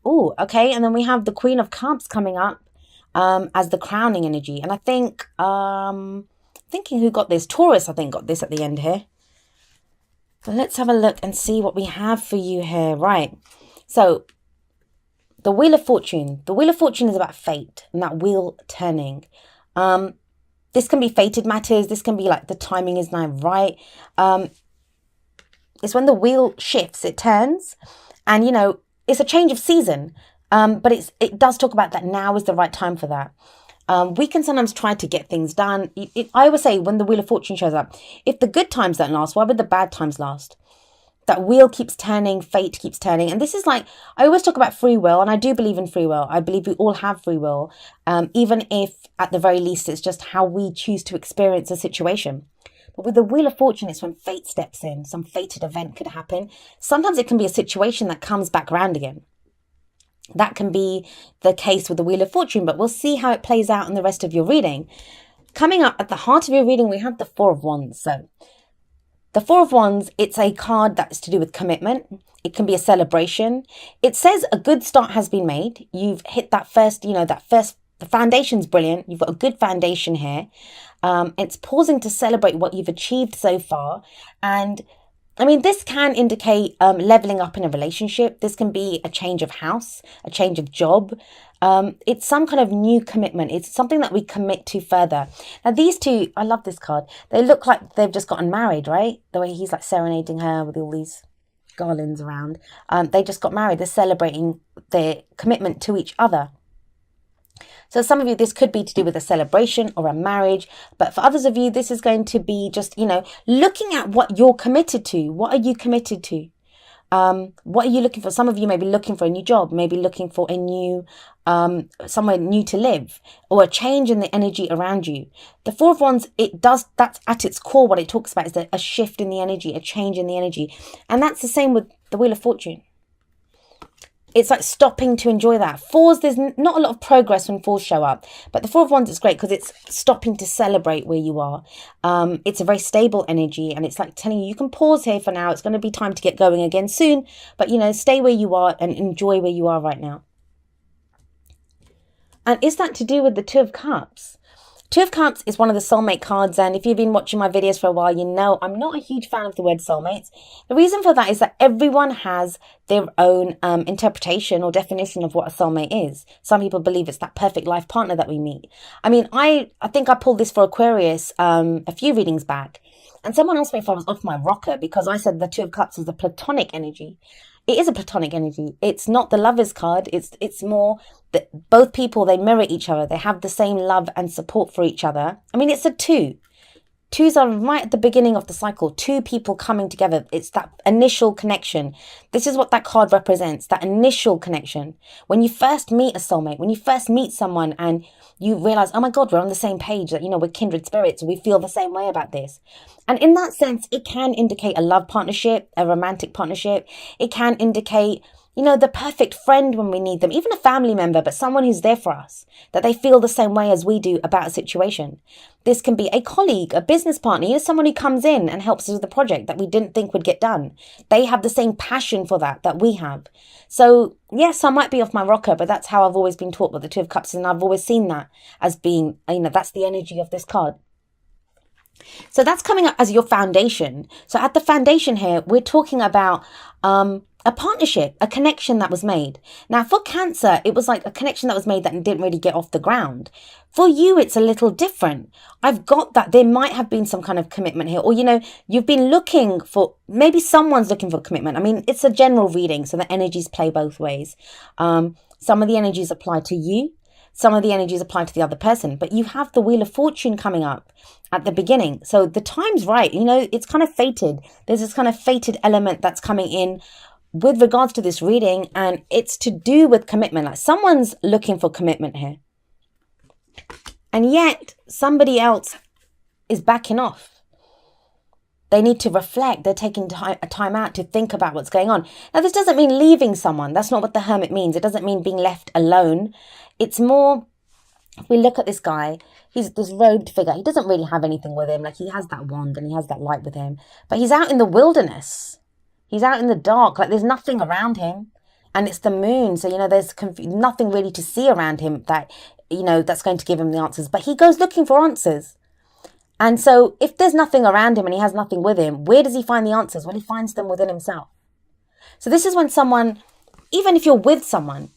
Oh, okay. And then we have the Queen of Cups coming up as the crowning energy. And I think, thinking who got this? Taurus, I think, got this at the end here. But let's have a look and see what we have for you here. Right. So the Wheel of Fortune. The Wheel of Fortune is about fate and that wheel turning. This can be fated matters. This can be like the timing is now right. It's when the wheel shifts, it turns, and it's a change of season. But it does talk about that now is the right time for that. We can sometimes try to get things done. I always say when the Wheel of Fortune shows up, if the good times don't last, why would the bad times last? That wheel keeps turning, fate keeps turning. And this is like, I always talk about free will, and I do believe in free will. I believe we all have free will, even if at the very least it's just how we choose to experience a situation. But with the Wheel of Fortune, it's when fate steps in. Some fated event could happen. Sometimes it can be a situation that comes back round again. That can be the case with the Wheel of Fortune, but we'll see how it plays out in the rest of your reading. Coming up at the heart of your reading, we have the Four of Wands. So the Four of Wands, it's a card that's to do with commitment. It can be a celebration. It says a good start has been made. You've hit that first, the foundation's brilliant. You've got a good foundation here. It's pausing to celebrate what you've achieved so far. And I mean, this can indicate leveling up in a relationship. This can be a change of house, a change of job. It's some kind of new commitment. It's something that we commit to further. Now, these two, I love this card. They look like they've just gotten married, right? The way he's like serenading her with all these garlands around. They just got married. They're celebrating their commitment to each other. So some of you, this could be to do with a celebration or a marriage. But for others of you, this is going to be just, looking at what you're committed to. What are you committed to? What are you looking for? Some of you may be looking for a new job, maybe looking for a new, somewhere new to live, or a change in the energy around you. The Four of Wands, that's at its core what it talks about is a shift in the energy, a change in the energy. And that's the same with the Wheel of Fortune. It's like stopping to enjoy that. Fours, there's not a lot of progress when fours show up. But the Four of Wands is great because it's stopping to celebrate where you are. It's a very stable energy. And it's like telling you can pause here for now. It's going to be time to get going again soon. But, stay where you are and enjoy where you are right now. And is that to do with the Two of Cups? Two of Cups is one of the soulmate cards, and if you've been watching my videos for a while, you know I'm not a huge fan of the word soulmates. The reason for that is that everyone has their own interpretation or definition of what a soulmate is. Some people believe it's that perfect life partner that we meet. I mean, I think I pulled this for Aquarius a few readings back, and someone asked me if I was off my rocker because I said the Two of Cups is a platonic energy. It is a platonic energy. It's not the Lovers card. It's more that both people, they mirror each other. They have the same love and support for each other. I mean, it's a two. Twos are right at the beginning of the cycle. Two people coming together. It's that initial connection. This is what that card represents, that initial connection. When you first meet a soulmate, when you first meet someone and you realize, oh my God, we're on the same page, that, we're kindred spirits. We feel the same way about this. And in that sense, it can indicate a love partnership, a romantic partnership. It can indicate, the perfect friend when we need them, even a family member, but someone who's there for us, that they feel the same way as we do about a situation. This can be a colleague, a business partner, someone who comes in and helps us with the project that we didn't think would get done. They have the same passion for that we have. So yes, I might be off my rocker, but that's how I've always been taught what the Two of Cups is, and I've always seen that as being, that's the energy of this card. So that's coming up as your foundation. So at the foundation here, we're talking about a partnership, a connection that was made. Now for Cancer, it was like a connection that was made that didn't really get off the ground. For you, it's a little different. I've got that there might have been some kind of commitment here, or, you've been looking for, maybe someone's looking for commitment. I mean, it's a general reading, so the energies play both ways. Some of the energies apply to you. Some of the energies apply to the other person, but you have the Wheel of Fortune coming up at the beginning. So the time's right. It's kind of fated. There's this kind of fated element that's coming in with regards to this reading, and it's to do with commitment. Like someone's looking for commitment here. And yet somebody else is backing off. They need to reflect. They're taking a time out to think about what's going on. Now, this doesn't mean leaving someone. That's not what the Hermit means. It doesn't mean being left alone. It's more, if we look at this guy, he's this robed figure. He doesn't really have anything with him. Like, he has that wand and he has that light with him. But he's out in the wilderness. He's out in the dark. Like, there's nothing around him. and it's the moon. So, there's nothing really to see around him that, that's going to give him the answers. But he goes looking for answers. And so if there's nothing around him and he has nothing with him, where does he find the answers? Well, he finds them within himself. So this is when someone, even if you're with someone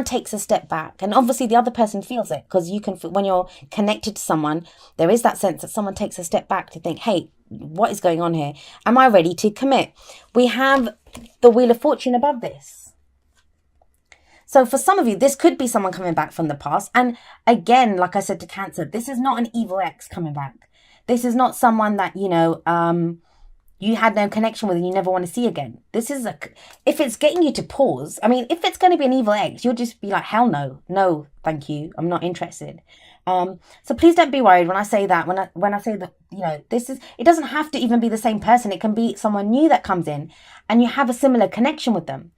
takes a step back, and obviously the other person feels it, because you can, when you're connected to someone, there is that sense that someone takes a step back to think, hey, what is going on here? Am I ready to commit? We have the Wheel of Fortune above this. So for some of you, this could be someone coming back from the past. And again, like I said to Cancer, this is not an evil ex coming back. This is not someone that, you had no connection with and you never want to see again. This is if it's getting you to pause, if it's going to be an evil ex, you'll just be like, hell no, no, thank you, I'm not interested. So please don't be worried when I say that, when I say that, it doesn't have to even be the same person. It can be someone new that comes in and you have a similar connection with them.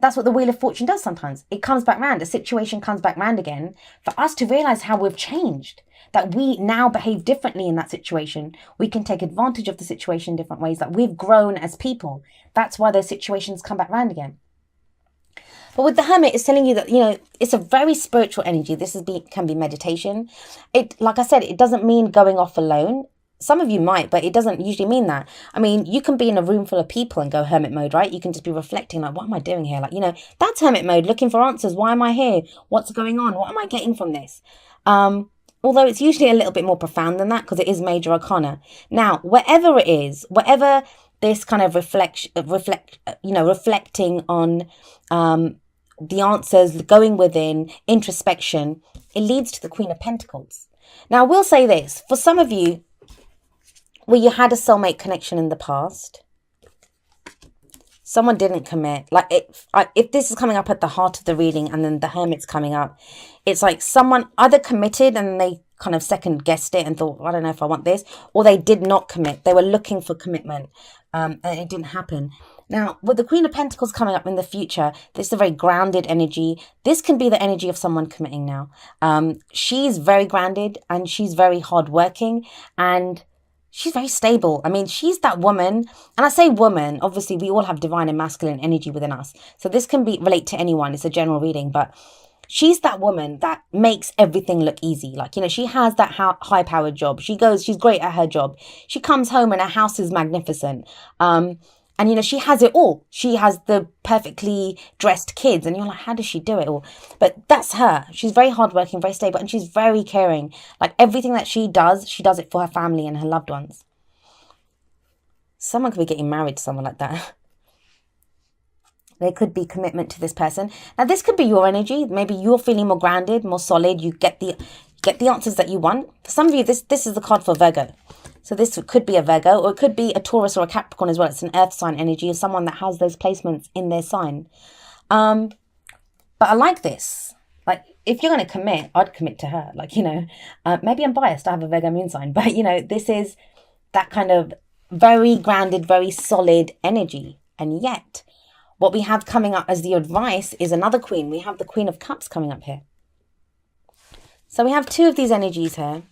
That's what the Wheel of Fortune does sometimes. It comes back round. A situation comes back round again for us to realize how we've changed, that we now behave differently in that situation. We can take advantage of the situation in different ways, that we've grown as people. That's why those situations come back round again. But with the Hermit, it's telling you that, it's a very spiritual energy. This can be meditation. Like I said, it doesn't mean going off alone. Some of you might, but it doesn't usually mean that. You can be in a room full of people and go hermit mode, right? You can just be reflecting like, what am I doing here? That's hermit mode, looking for answers. Why am I here? What's going on? What am I getting from this? Although it's usually a little bit more profound than that, because it is major arcana. Now, whatever it is, whatever this kind of reflecting on the answers, going within, introspection, it leads to the Queen of Pentacles. Now, I will say this, for some of you, where you had a soulmate connection in the past, someone didn't commit. If this is coming up at the heart of the reading and then the Hermit's coming up, it's like someone either committed and they kind of second guessed it and thought, I don't know if I want this, or they did not commit. They were looking for commitment and it didn't happen. Now, with the Queen of Pentacles coming up in the future, this is a very grounded energy. This can be the energy of someone committing now. She's very grounded and she's very hardworking and she's very stable. She's that woman, and I say woman, obviously we all have divine and masculine energy within us. So this can relate to anyone. It's a general reading, but she's that woman that makes everything look easy. She has that high-powered job. She's great at her job. She comes home and her house is magnificent. And, she has it all. She has the perfectly dressed kids. And you're like, how does she do it all? But that's her. She's very hardworking, very stable, and she's very caring. Everything that she does it for her family and her loved ones. Someone could be getting married to someone like that. There could be commitment to this person. Now, this could be your energy. Maybe you're feeling more grounded, more solid. You get the answers that you want. For some of you, this is the card for Virgo. So this could be a Virgo, or it could be a Taurus or a Capricorn as well. It's an earth sign energy of someone that has those placements in their sign. But I like this. If you're going to commit, I'd commit to her. Maybe I'm biased. I have a Virgo moon sign. But, this is that kind of very grounded, very solid energy. And yet, what we have coming up as the advice is another queen. We have the Queen of Cups coming up here. So we have two of these energies here.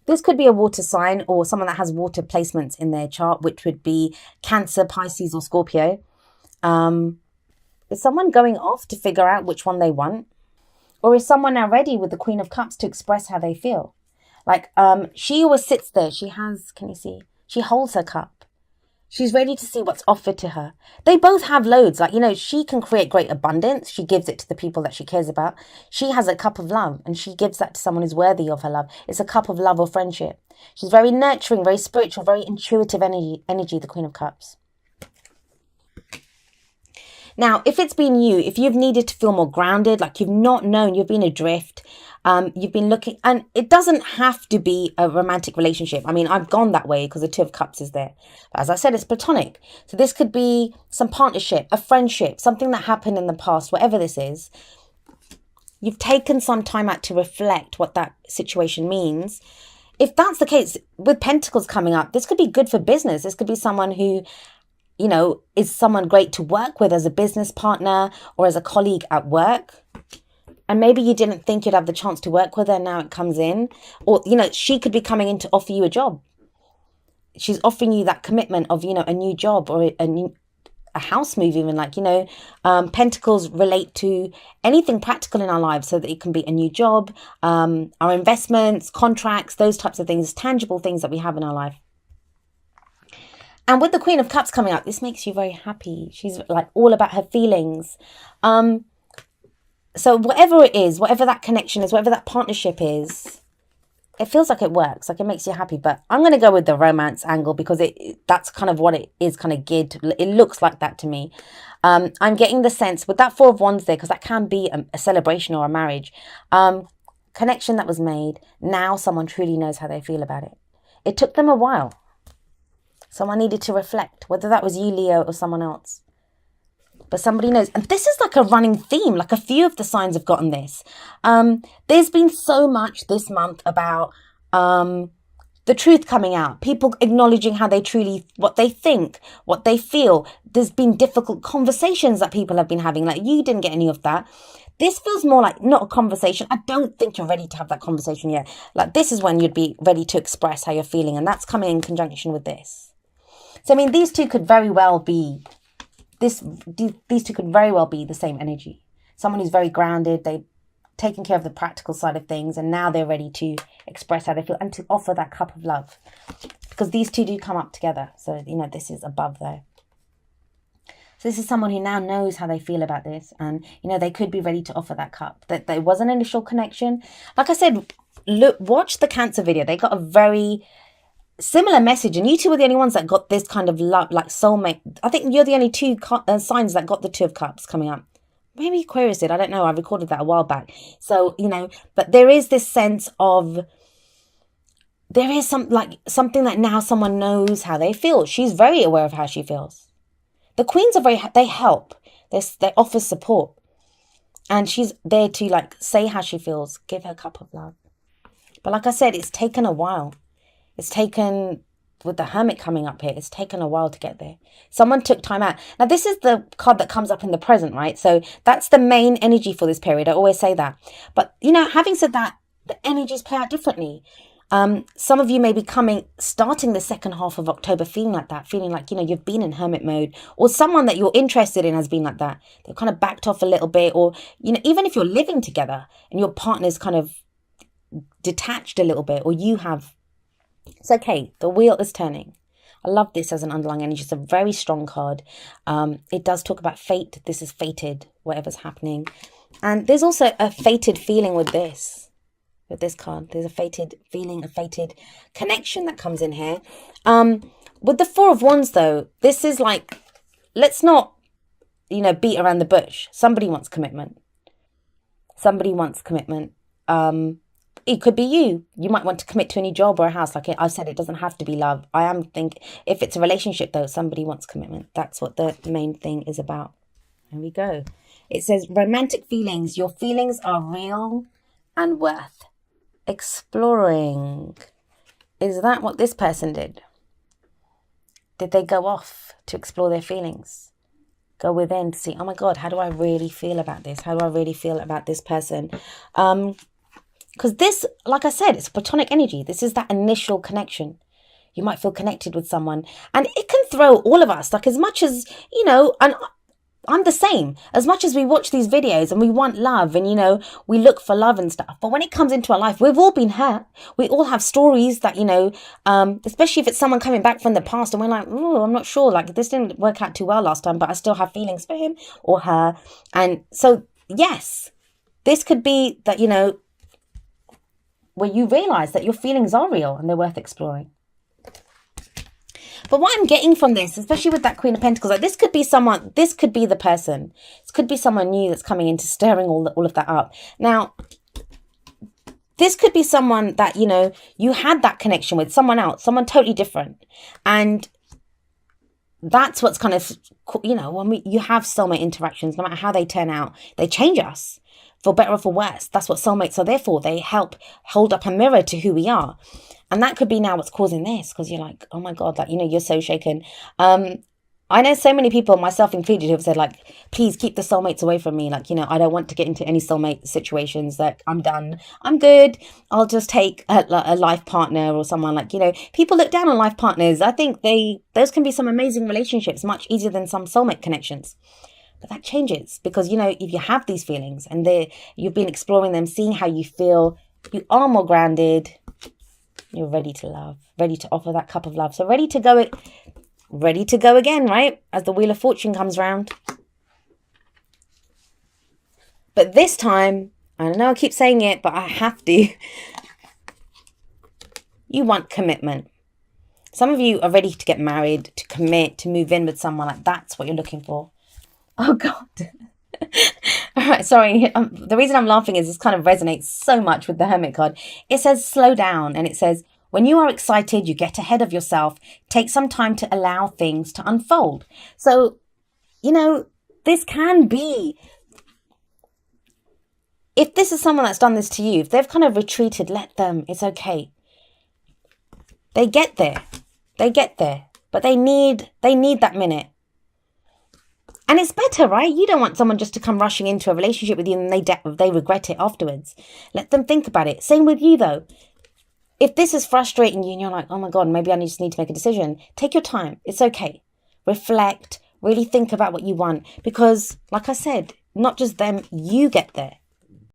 This could be a water sign or someone that has water placements in their chart, which would be Cancer, Pisces, or Scorpio. Is someone going off to figure out which one they want? Or is someone now ready with the Queen of Cups to express how they feel? She always sits there. She has, can you see? She holds her cup. She's ready to see what's offered to her. They both have loads. She can create great abundance. She gives it to the people that she cares about. She has a cup of love and she gives that to someone who's worthy of her love. It's a cup of love or friendship. She's very nurturing, very spiritual, very intuitive energy, the Queen of Cups. Now, if it's been you, if you've needed to feel more grounded, you've not known, you've been adrift, you've been looking, and it doesn't have to be a romantic relationship. I've gone that way because the Two of Cups is there. But as I said, it's platonic. So this could be some partnership, a friendship, something that happened in the past, whatever this is. You've taken some time out to reflect what that situation means. If that's the case, with Pentacles coming up, this could be good for business. This could be someone who, is someone great to work with as a business partner or as a colleague at work. And maybe you didn't think you'd have the chance to work with her. Now it comes in. Or, she could be coming in to offer you a job. She's offering you that commitment of, a new job or a house move, even like, pentacles relate to anything practical in our lives, so that it can be a new job, our investments, contracts, those types of things, tangible things that we have in our life. And with the Queen of Cups coming up, this makes you very happy. She's like all about her feelings. So whatever it is, whatever that connection is, whatever that partnership is, it feels like it works, like it makes you happy. But I'm going to go with the romance angle, because that's kind of what it is kind of geared to. It looks like that to me. I'm getting the sense with that Four of Wands there, because that can be a celebration or a marriage. Connection that was made. Now someone truly knows how they feel about it. It took them a while. Someone needed to reflect, whether that was you, Leo, or someone else. But somebody knows. And this is like a running theme. Like a few of the signs have gotten this. There's been so much this month about the truth coming out. People acknowledging how they truly, what they think, what they feel. There's been difficult conversations that people have been having. Like you didn't get any of that. This feels more like not a conversation. I don't think you're ready to have that conversation yet. Like this is when you'd be ready to express how you're feeling. And that's coming in conjunction with this. So, I mean, these two could very well be, these two could very well be the same energy. Someone who's very grounded, they've taken care of the practical side of things, and now they're ready to express how they feel and to offer that cup of love. Because these two do come up together. So, this is above though. So this is someone who now knows how they feel about this, and, they could be ready to offer that cup. That there was an initial connection. Like I said, look, watch the Cancer video. They got a very similar message, and you two were the only ones that got this kind of love, like soulmate. I think you're the only two signs that got the Two of Cups coming up. Maybe Aquarius did, I don't know. I recorded that a while back. So, but there is this sense of, there is something that now someone knows how they feel. She's very aware of how she feels. The Queens are they help. They offer support. And she's there to say how she feels, give her a cup of love. But like I said, it's taken a while. It's taken, with the Hermit coming up here, it's taken a while to get there. Someone took time out. Now, this is the card that comes up in the present, right? So that's the main energy for this period. I always say that. But, having said that, the energies play out differently. Some of you may be starting the second half of October feeling like that, feeling like, you've been in hermit mode, or someone that you're interested in has been like that. They've kind of backed off a little bit, or, even if you're living together and your partner's kind of detached a little bit, or you have. It's okay. The wheel is turning. I love this as an underlying energy. It's a very strong card. It does talk about fate. This is fated, whatever's happening. And there's also a fated feeling with this card. There's a fated feeling, a fated connection that comes in here. With the Four of Wands, though, this is like, let's not, beat around the bush. Somebody wants commitment. Somebody wants commitment. It could be you. You might want to commit to a new job or a house. Like I said, it doesn't have to be love. If it's a relationship, though, somebody wants commitment. That's what the main thing is about. There we go. It says romantic feelings. Your feelings are real and worth exploring. Is that what this person did? Did they go off to explore their feelings? Go within to see, oh my God, how do I really feel about this? How do I really feel about this person? Because this, like I said, it's platonic energy. This is that initial connection. You might feel connected with someone. And it can throw all of us, as much as, and I'm the same. As much as we watch these videos and we want love and, we look for love and stuff. But when it comes into our life, we've all been hurt. We all have stories that, especially if it's someone coming back from the past and we're like, oh, I'm not sure. This didn't work out too well last time, but I still have feelings for him or her. And so, yes, this could be that, where you realize that your feelings are real and they're worth exploring. But what I'm getting from this, especially with that Queen of Pentacles, this could be someone, this could be the person. This could be someone new that's coming into stirring all of that up. Now, this could be someone that, you had that connection with, someone else, someone totally different. And that's what's kind of, when you have soulmate interactions, no matter how they turn out, they change us. For better or for worse. That's what soulmates are there for. They help hold up a mirror to who we are. And that could be now what's causing this, because you're like, oh my God, you're so shaken. I I know so many people, myself included, who have said, like, please keep the soulmates away from me. Like, I don't want to get into any soulmate situations. Like, I'm done. I'm good. I'll just take a life partner or someone. Like, people look down on life partners. I think those can be some amazing relationships, much easier than some soulmate connections. But that changes because, if you have these feelings and you've been exploring them, seeing how you feel, you are more grounded. You're ready to love, ready to offer that cup of love. So ready to go again, right? As the Wheel of Fortune comes round. But this time, I know I keep saying it, but I have to. You want commitment. Some of you are ready to get married, to commit, to move in with someone. Like, that's what you're looking for. Oh, God. All right, sorry. The reason I'm laughing is this kind of resonates so much with the Hermit card. It says slow down, and it says, when you are excited, you get ahead of yourself. Take some time to allow things to unfold. So, this can be, if this is someone that's done this to you, if they've kind of retreated, let them. It's okay. They get there. But they need that minute. And it's better, right? You don't want someone just to come rushing into a relationship with you and they regret it afterwards. Let them think about it. Same with you, though. If this is frustrating you and you're like, oh my God, maybe I just need to make a decision, take your time. It's okay. Reflect. Really think about what you want. Because, like I said, not just them, you get there.